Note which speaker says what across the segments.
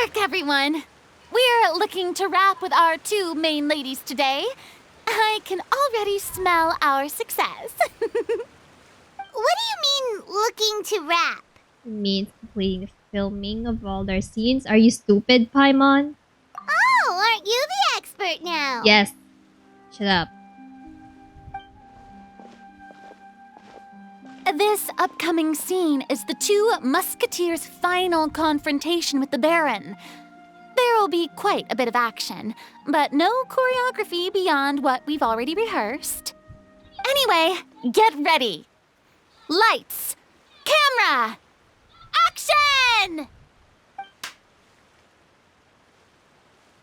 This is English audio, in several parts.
Speaker 1: work, everyone! We're looking to wrap with our two main ladies today. I can already smell our success.
Speaker 2: What do you mean, looking to wrap?
Speaker 3: Means completing filming of all their scenes. Are you stupid, Paimon?
Speaker 2: Oh, aren't you the expert now?
Speaker 3: Yes. Shut up.
Speaker 1: This upcoming scene is the two Musketeers' final confrontation with the Baron. There will be quite a bit of action, but no choreography beyond what we've already rehearsed. Anyway, get ready. Lights, camera, action!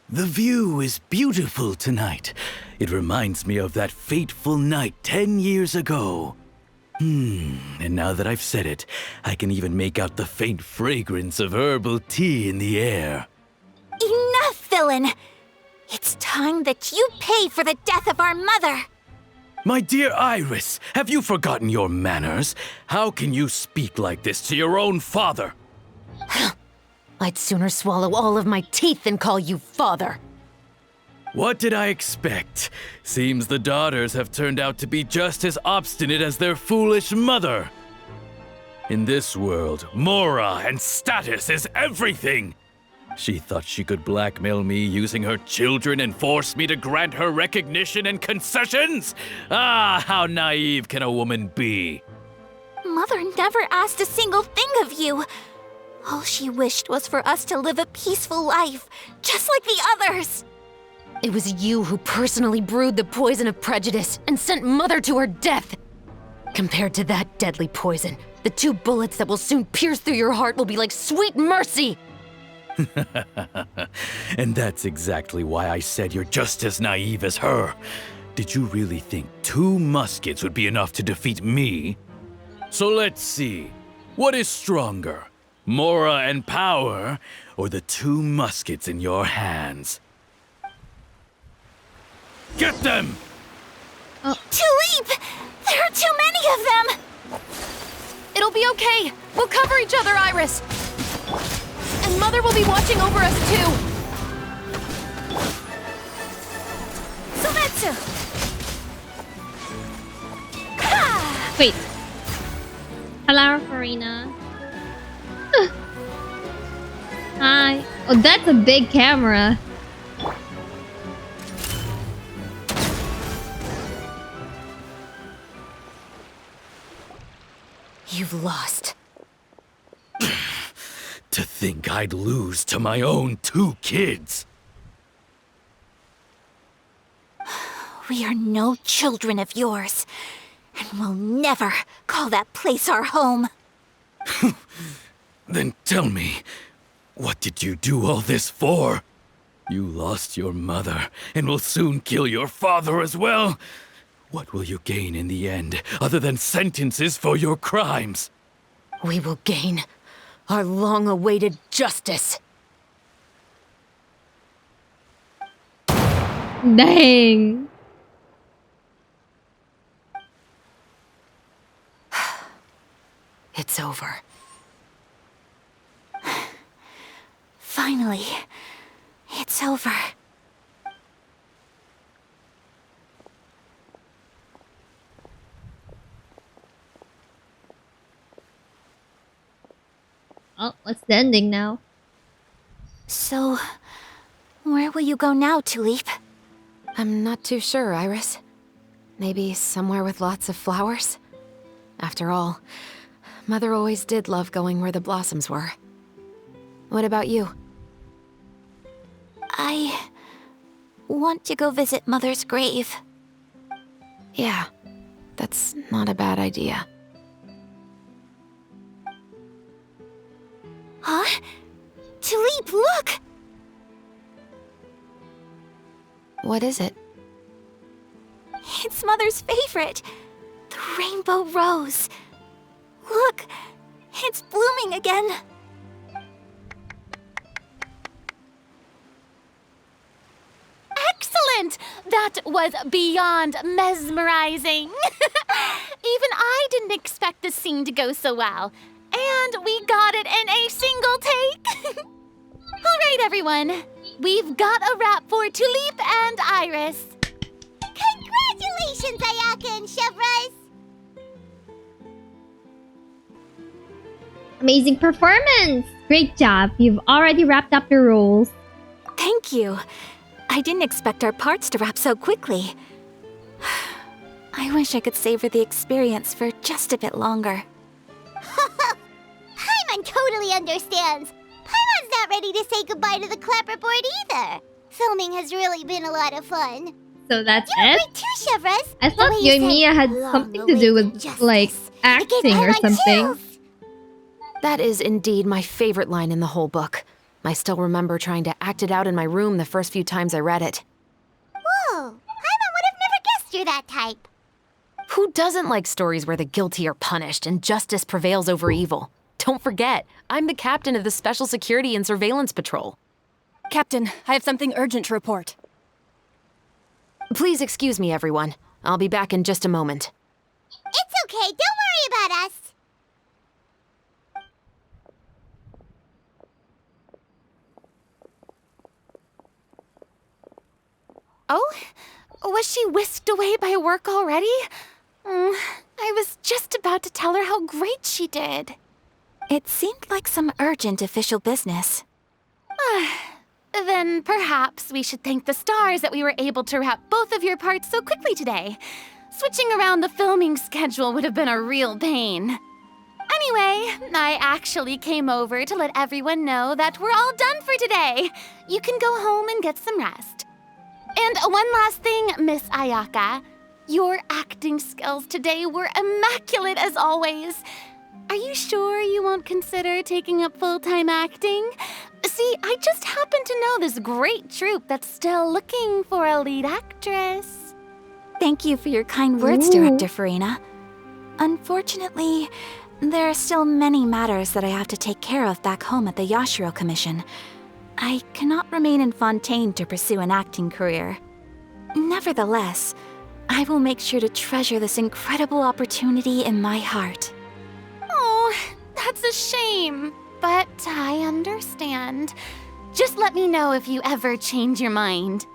Speaker 4: The view is beautiful tonight. It reminds me of that fateful night 10 years ago. And now that I've said it, I can even make out the faint fragrance of herbal tea in the air.
Speaker 2: Enough, villain! It's time that you pay for the death of our mother!
Speaker 4: My dear Iris, have you forgotten your manners? How can you speak like this to your own father?
Speaker 5: I'd sooner swallow all of my teeth than call you father.
Speaker 4: What did I expect? Seems the daughters have turned out to be just as obstinate as their foolish mother. In this world, Mora and status is everything. She thought she could blackmail me using her children and force me to grant her recognition and concessions? Ah, how naive can a woman be?
Speaker 2: Mother never asked a single thing of you. All she wished was for us to live a peaceful life, just like the others.
Speaker 5: It was you who personally brewed the poison of prejudice and sent Mother to her death. Compared to that deadly poison, the two bullets that will soon pierce through your heart will be like sweet mercy.
Speaker 4: And that's exactly why I said you're just as naive as her. Did you really think 2 muskets would be enough to defeat me? So let's see. What is stronger, Mora and power, or the 2 muskets in your hands? Get them!
Speaker 2: Tulip! There are too many of them!
Speaker 5: It'll be okay. We'll cover each other, Iris. And Mother will be watching over us too.
Speaker 2: Sovetsu!
Speaker 3: Wait. Hello, Farina. Hi. Oh, that's a big camera.
Speaker 5: You've lost.
Speaker 4: To think I'd lose to my own 2 kids.
Speaker 2: We are no children of yours, and we'll never call that place our home.
Speaker 4: Then tell me, what did you do all this for? You lost your mother, and will soon kill your father as well. What will you gain in the end, other than sentences for your crimes?
Speaker 5: We will gain our long-awaited justice.
Speaker 3: Dang.
Speaker 5: It's over.
Speaker 2: Finally, it's over.
Speaker 3: Oh, what's the ending now?
Speaker 2: So, where will you go now, Tulip?
Speaker 5: I'm not too sure, Iris. Maybe somewhere with lots of flowers? After all, Mother always did love going where the blossoms were. What about you?
Speaker 2: I want to go visit Mother's grave.
Speaker 5: Yeah, that's not a bad idea.
Speaker 2: Huh? Tulip, look!
Speaker 5: What is it?
Speaker 2: It's Mother's favorite. The rainbow rose. Look, it's blooming again.
Speaker 1: Excellent! That was beyond mesmerizing. Even I didn't expect the scene to go so well. And we got it in a single take. All right, everyone. We've got a wrap for Tulip and Iris.
Speaker 2: Congratulations, Ayaka and Chevres!
Speaker 3: Amazing performance! Great job. You've already wrapped up your roles.
Speaker 2: Thank you. I didn't expect our parts to wrap so quickly. I wish I could savor the experience for just a bit longer. Paimon totally understands. Paimon's not ready to say goodbye to the clapperboard either. Filming has really been a lot of fun.
Speaker 3: So that's
Speaker 2: You were
Speaker 3: it?
Speaker 2: great too, Chevres.
Speaker 3: I thought
Speaker 2: The way
Speaker 3: you and
Speaker 2: said,
Speaker 3: Mia had
Speaker 2: "Long
Speaker 3: something to do with,
Speaker 2: awaited justice."
Speaker 3: like,
Speaker 2: It gave
Speaker 3: acting or
Speaker 2: Paimon
Speaker 3: something.
Speaker 2: chills.
Speaker 5: That is indeed my favorite line in the whole book. I still remember trying to act it out in my room the first few times I read it.
Speaker 2: Whoa, Paimon would have never guessed you're that type.
Speaker 5: Who doesn't like stories where the guilty are punished and justice prevails over evil? Don't forget, I'm the captain of the Special Security and Surveillance Patrol.
Speaker 6: Captain, I have something urgent to report.
Speaker 5: Please excuse me, everyone. I'll be back in just a moment.
Speaker 2: It's okay, don't worry about us.
Speaker 1: Oh? Was she whisked away by work already? I was just about to tell her how great she did.
Speaker 2: It seemed like some urgent official business.
Speaker 1: Then perhaps we should thank the stars that we were able to wrap both of your parts so quickly today. Switching around the filming schedule would have been a real pain. Anyway, I actually came over to let everyone know that we're all done for today. You can go home and get some rest. And one last thing, Miss Ayaka. Your acting skills today were immaculate as always. Are you sure you won't consider taking up full-time acting? See, I just happen to know this great troupe that's still looking for a lead actress.
Speaker 2: Thank you for your kind words, Director Farina. Unfortunately, there are still many matters that I have to take care of back home at the Yashiro Commission. I cannot remain in Fontaine to pursue an acting career. Nevertheless, I will make sure to treasure this incredible opportunity in my heart.
Speaker 1: Oh, that's a shame. But I understand. Just let me know if you ever change your mind.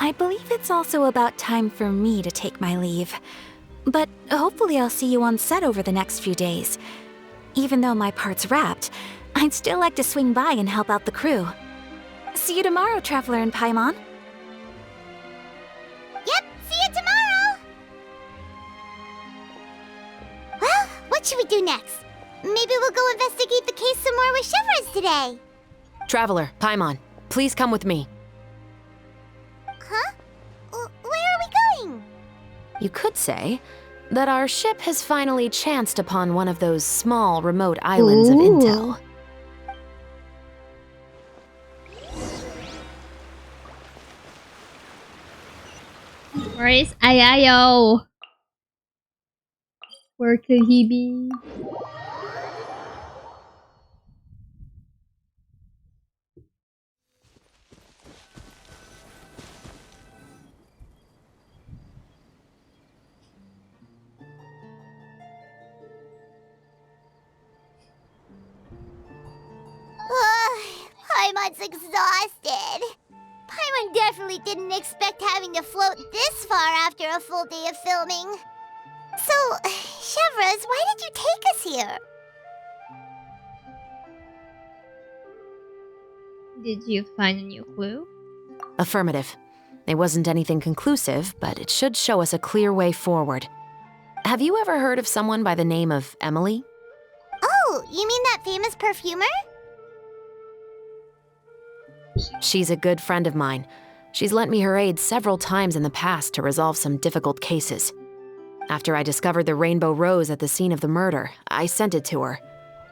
Speaker 2: I believe it's also about time for me to take my leave. But hopefully I'll see you on set over the next few days. Even though my part's wrapped, I'd still like to swing by and help out the crew. See you tomorrow, Traveler and Paimon. Yep, see you tomorrow! Well, what should we do next? Maybe we'll go investigate the case some more with Chevres today.
Speaker 5: Traveler, Paimon, please come with me.
Speaker 2: Huh? Where are we going?
Speaker 5: You could say that our ship has finally chanced upon one of those small, remote islands of intel.
Speaker 3: Where is Ayayo? Where could he be?
Speaker 2: Paimon's exhausted. Paimon definitely didn't expect having to float this far after a full day of filming. So, Chevres, why did you take us here?
Speaker 3: Did you find a new clue?
Speaker 5: Affirmative. It wasn't anything conclusive, but it should show us a clear way forward. Have you ever heard of someone by the name of Emily?
Speaker 2: Oh, you mean that famous perfumer?
Speaker 5: She's a good friend of mine. She's lent me her aid several times in the past to resolve some difficult cases. After I discovered the rainbow rose at the scene of the murder, I sent it to her.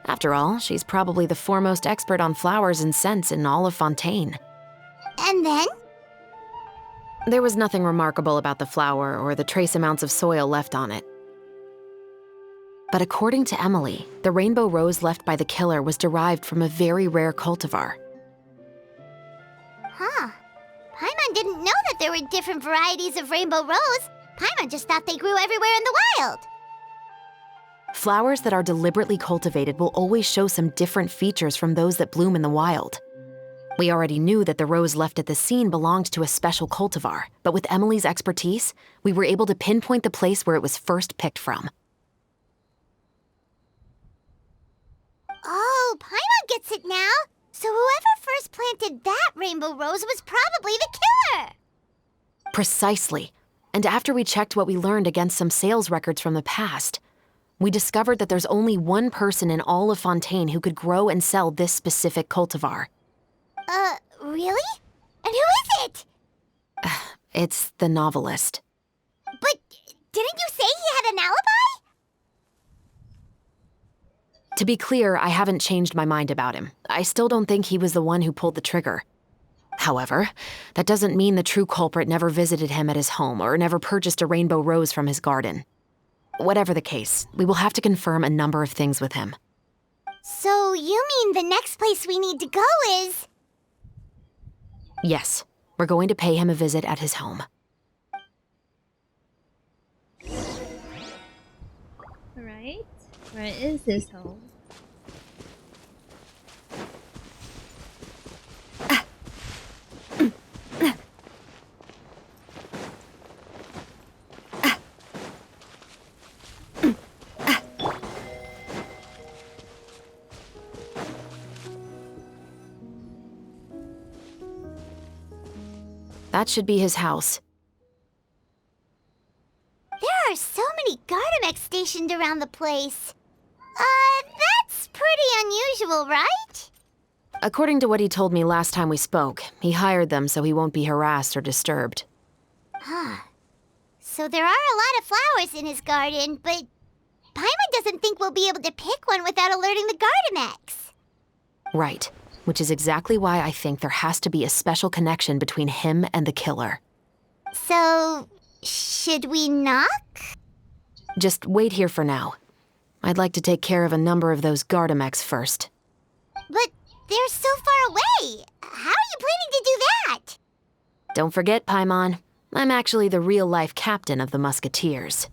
Speaker 5: After all, she's probably the foremost expert on flowers and scents in all of Fontaine.
Speaker 2: And then?
Speaker 5: There was nothing remarkable about the flower or the trace amounts of soil left on it. But according to Emily, the rainbow rose left by the killer was derived from a very rare cultivar.
Speaker 2: Huh. Paimon didn't know that there were different varieties of rainbow rose. Paimon just thought they grew everywhere in the wild.
Speaker 7: Flowers that are deliberately cultivated will always show some different features from those that bloom in the wild. We already knew that the rose left at the scene belonged to a special cultivar, but with Emily's expertise, we were able to pinpoint the place where it was first picked from.
Speaker 8: Oh, Paimon gets it now. So whoever first planted that rainbow rose was probably the killer.
Speaker 7: Precisely. And after we checked what we learned against some sales records from the past, we discovered that there's only one person in all of Fontaine who could grow and sell this specific cultivar.
Speaker 8: Really? And who is it?
Speaker 7: It's the novelist.
Speaker 8: But didn't you say he had an alibi?
Speaker 7: To be clear, I haven't changed my mind about him. I still don't think he was the one who pulled the trigger. However, that doesn't mean the true culprit never visited him at his home or never purchased a rainbow rose from his garden. Whatever the case, we will have to confirm a number of things with him.
Speaker 8: So you mean the next place we need to go is...
Speaker 7: Yes, we're going to pay him a visit at his home.
Speaker 3: Alright. Where is his home?
Speaker 7: That should be his house.
Speaker 8: There are so many Gardamex stationed around the place. That's pretty unusual, right?
Speaker 7: According to what he told me last time we spoke, he hired them so he won't be harassed or disturbed.
Speaker 8: Huh. So there are a lot of flowers in his garden, but Paimon doesn't think we'll be able to pick one without alerting the Gardamex.
Speaker 7: Right, which is exactly why I think there has to be a special connection between him and the killer.
Speaker 8: So, should we knock?
Speaker 7: Just wait here for now. I'd like to take care of a number of those Gardamex first.
Speaker 8: But they're so far away. How are you planning to do that?
Speaker 7: Don't forget, Paimon, I'm actually the real-life captain of the Musketeers.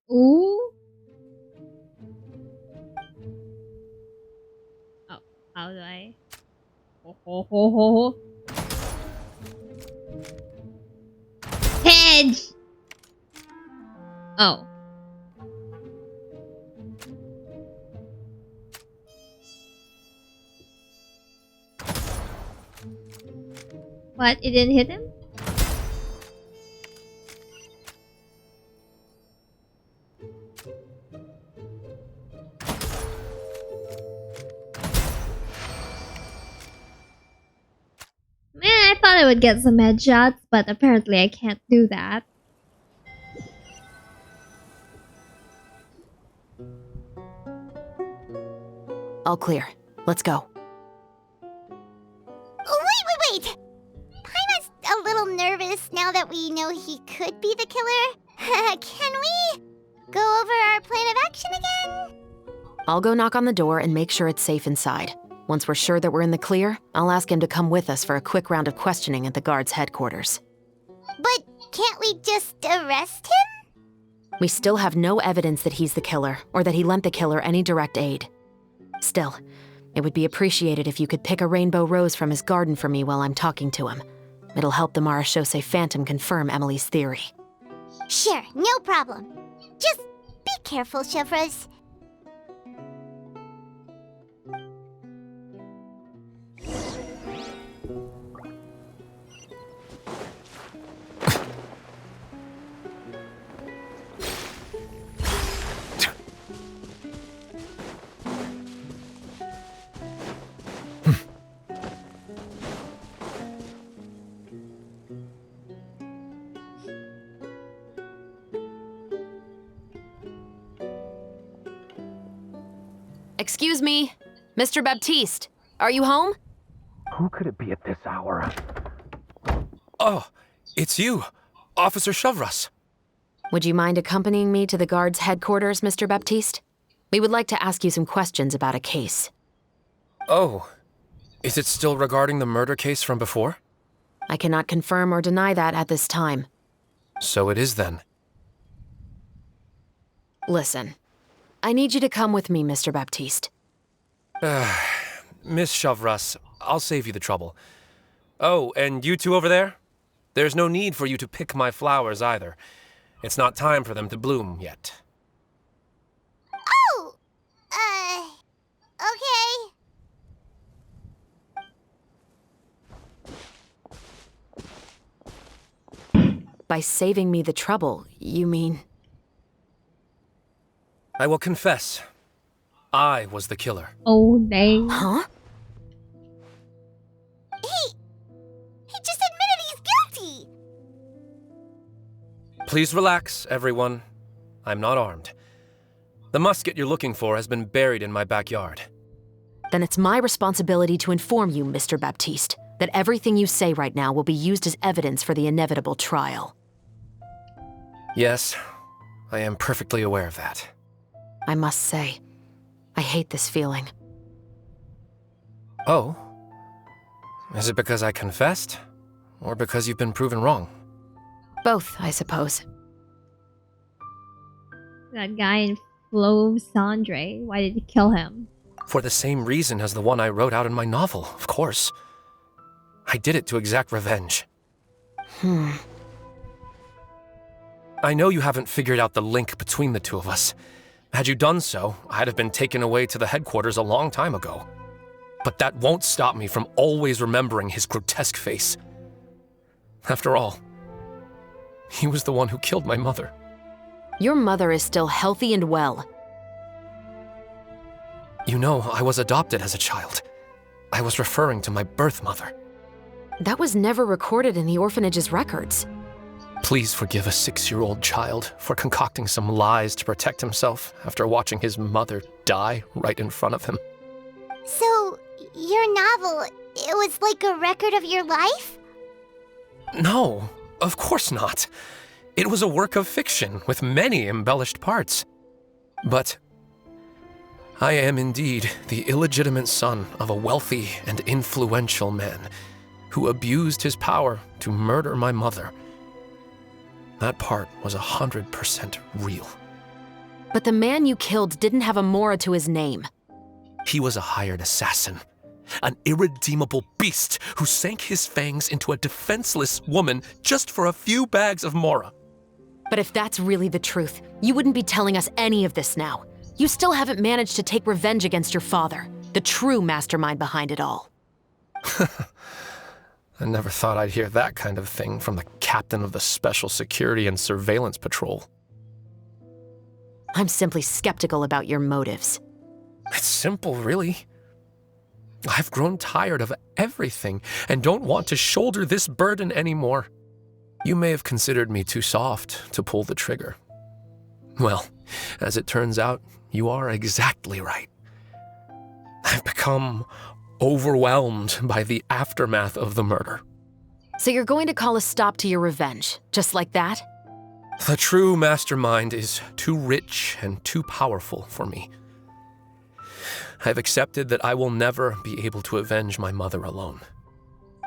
Speaker 3: Ooh. Oh, how do I? Ho ho ho ho ho. Hedge! Oh. What? It didn't hit him? Man, I thought I would get some headshots, but apparently I can't do that.
Speaker 7: All clear. Let's go.
Speaker 8: Oh, wait! Paimon's a little nervous now that we know he could be the killer. Can we go over our plan of action again?
Speaker 7: I'll go knock on the door and make sure it's safe inside. Once we're sure that we're in the clear, I'll ask him to come with us for a quick round of questioning at the guard's headquarters.
Speaker 8: But can't we just arrest him?
Speaker 7: We still have no evidence that he's the killer, or that he lent the killer any direct aid. Still, it would be appreciated if you could pick a rainbow rose from his garden for me while I'm talking to him. It'll help the Marechaussee Phantom confirm Emily's theory.
Speaker 8: Sure, no problem. Just be careful, Chevreuse.
Speaker 7: Excuse me, Mr. Baptiste, are you home?
Speaker 9: Who could it be at this hour? Oh, it's you, Officer Chevreuse.
Speaker 7: Would you mind accompanying me to the guard's headquarters, Mr. Baptiste? We would like to ask you some questions about a case.
Speaker 9: Oh, Is it still regarding the murder case from before?
Speaker 7: I cannot confirm or deny that at this time.
Speaker 9: So it is then.
Speaker 7: Listen, I need you to come with me, Mr. Baptiste.
Speaker 9: Miss Chavras, I'll save you the trouble. Oh, and you two over there? There's no need for you to pick my flowers either. It's not time for them to bloom yet.
Speaker 8: Oh! Okay.
Speaker 7: By saving me the trouble, you mean...
Speaker 9: I will confess. I was the killer.
Speaker 3: Oh, dang.
Speaker 7: Huh?
Speaker 8: He just admitted he's guilty!
Speaker 9: Please relax, everyone. I'm not armed. The musket you're looking for has been buried in my backyard.
Speaker 7: Then it's my responsibility to inform you, Mr. Baptiste, that everything you say right now will be used as evidence for the inevitable trial.
Speaker 9: Yes, I am perfectly aware of that.
Speaker 7: I must say, I hate this feeling.
Speaker 9: Oh? Is it because I confessed? Or because you've been proven wrong?
Speaker 7: Both, I suppose.
Speaker 3: That guy in Flo Sandre, why did he kill him?
Speaker 9: For the same reason as the one I wrote out in my novel, of course. I did it to exact revenge. I know you haven't figured out the link between the two of us. Had you done so, I'd have been taken away to the headquarters a long time ago. But that won't stop me from always remembering his grotesque face. After all, he was the one who killed my mother.
Speaker 7: Your mother is still healthy and well.
Speaker 9: You know, I was adopted as a child. I was referring to my birth mother.
Speaker 7: That was never recorded in the orphanage's records.
Speaker 9: Please forgive a 6-year-old child for concocting some lies to protect himself after watching his mother die right in front of him.
Speaker 8: So, your novel, it was like a record of your life?
Speaker 9: No, of course not. It was a work of fiction with many embellished parts. But I am indeed the illegitimate son of a wealthy and influential man who abused his power to murder my mother. That part was 100% real.
Speaker 7: But the man you killed didn't have a Mora to his name.
Speaker 9: He was a hired assassin, an irredeemable beast who sank his fangs into a defenseless woman just for a few bags of Mora.
Speaker 7: But if that's really the truth, you wouldn't be telling us any of this now. You still haven't managed to take revenge against your father, the true mastermind behind it all.
Speaker 9: I never thought I'd hear that kind of thing from the captain of the Special Security and Surveillance Patrol.
Speaker 7: I'm simply skeptical about your motives.
Speaker 9: It's simple, really. I've grown tired of everything and don't want to shoulder this burden anymore. You may have considered me too soft to pull the trigger. Well, as it turns out, you are exactly right. I've become overwhelmed by the aftermath of the murder.
Speaker 7: So you're going to call a stop to your revenge, just like that?
Speaker 9: The true mastermind is too rich and too powerful for me. I've accepted that I will never be able to avenge my mother alone.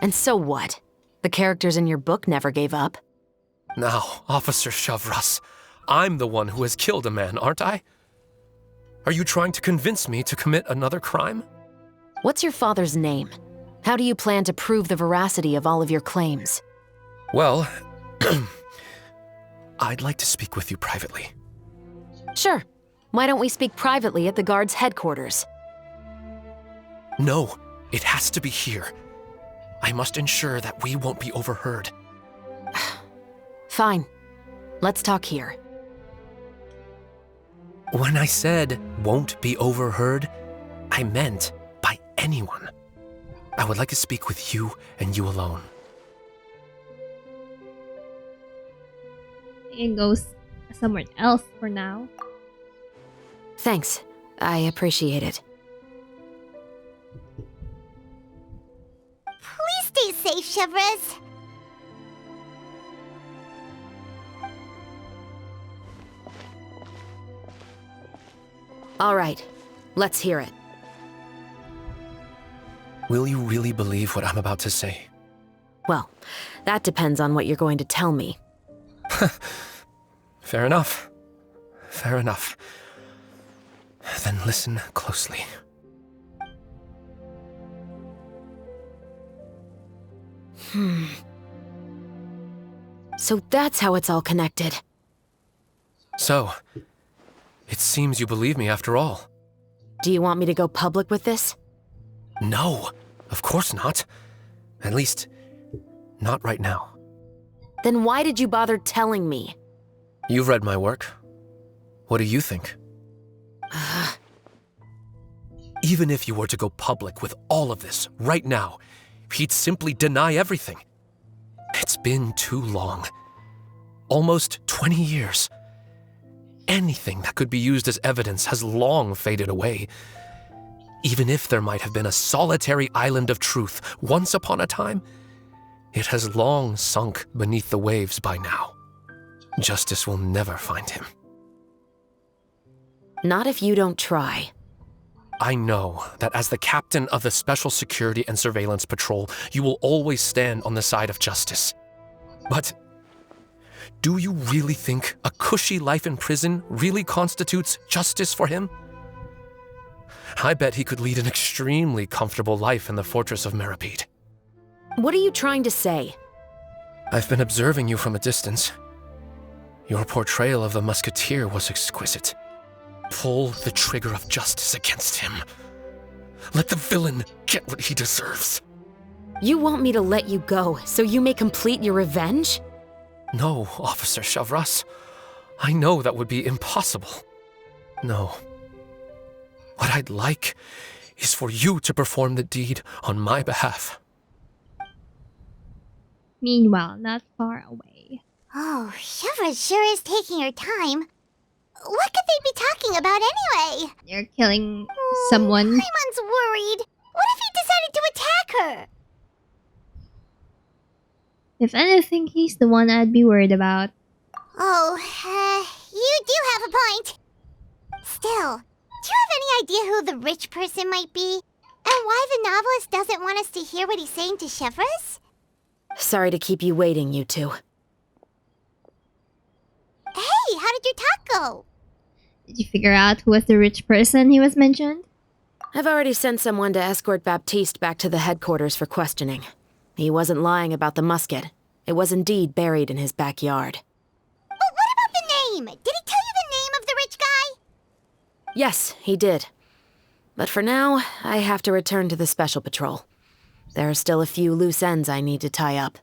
Speaker 7: And so what? The characters in your book never gave up.
Speaker 9: Now, Officer Chavras, I'm the one who has killed a man, aren't I? Are you trying to convince me to commit another crime?
Speaker 7: What's your father's name? How do you plan to prove the veracity of all of your claims?
Speaker 9: Well, I'd like to speak with you privately.
Speaker 7: Sure. Why don't we speak privately at the guard's headquarters?
Speaker 9: No, it has to be here. I must ensure that we won't be overheard.
Speaker 7: Fine. Let's talk here.
Speaker 9: When I said won't be overheard, I meant by anyone. I would like to speak with you and you alone.
Speaker 3: And goes somewhere else for now.
Speaker 7: Thanks. I appreciate it.
Speaker 8: Please stay safe, Chevres.
Speaker 7: All right. Let's hear it.
Speaker 9: Will you really believe what I'm about to say?
Speaker 7: Well, that depends on what you're going to tell me.
Speaker 9: Fair enough. Fair enough. Then listen closely.
Speaker 7: So that's how it's all connected.
Speaker 9: So, it seems you believe me after all.
Speaker 7: Do you want me to go public with this?
Speaker 9: No, of course not. At least, not right now.
Speaker 7: Then why did you bother telling me?
Speaker 9: You've read my work. What do you think? Even if you were to go public with all of this right now, he'd simply deny everything. It's been too long. Almost 20 years. Anything that could be used as evidence has long faded away. Even if there might have been a solitary island of truth once upon a time, it has long sunk beneath the waves by now. Justice will never find him.
Speaker 7: Not if you don't try.
Speaker 9: I know that as the captain of the Special Security and Surveillance Patrol, you will always stand on the side of justice. But do you really think a cushy life in prison really constitutes justice for him? I bet he could lead an extremely comfortable life in the fortress of Meripede.
Speaker 7: What are you trying to say?
Speaker 9: I've been observing you from a distance. Your portrayal of the Musketeer was exquisite. Pull the trigger of justice against him. Let the villain get what he deserves.
Speaker 7: You want me to let you go so you may complete your revenge?
Speaker 9: No, Officer Chavras. I know that would be impossible. No. What I'd like is for you to perform the deed on my behalf.
Speaker 3: Meanwhile, not far away.
Speaker 8: Oh, Shiva sure is taking her time. What could they be talking about anyway?
Speaker 3: They're killing someone.
Speaker 8: Paimon's worried. What if he decided to attack her?
Speaker 3: If anything, he's the one I'd be worried about.
Speaker 8: Oh, you do have a point. Still, do you have any idea who the rich person might be? And why the novelist doesn't want us to hear what he's saying to Chevres?
Speaker 7: Sorry to keep you waiting, you two.
Speaker 8: Hey, how did your talk go?
Speaker 3: Did you figure out who was the rich person he was mentioned?
Speaker 7: I've already sent someone to escort Baptiste back to the headquarters for questioning. He wasn't lying about the musket. It was indeed buried in his backyard.
Speaker 8: But what about the name? Did he tell you the name of the rich guy?
Speaker 7: Yes, he did. But for now, I have to return to the Special Patrol. There are still a few loose ends I need to tie up.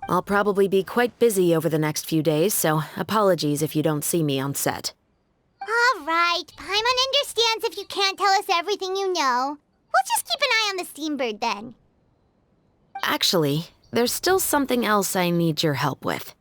Speaker 7: I'll probably be quite busy over the next few days, so apologies if you don't see me on set.
Speaker 8: All right, Paimon understands if you can't tell us everything you know. We'll just keep an eye on the Steambird then.
Speaker 7: Actually, there's still something else I need your help with.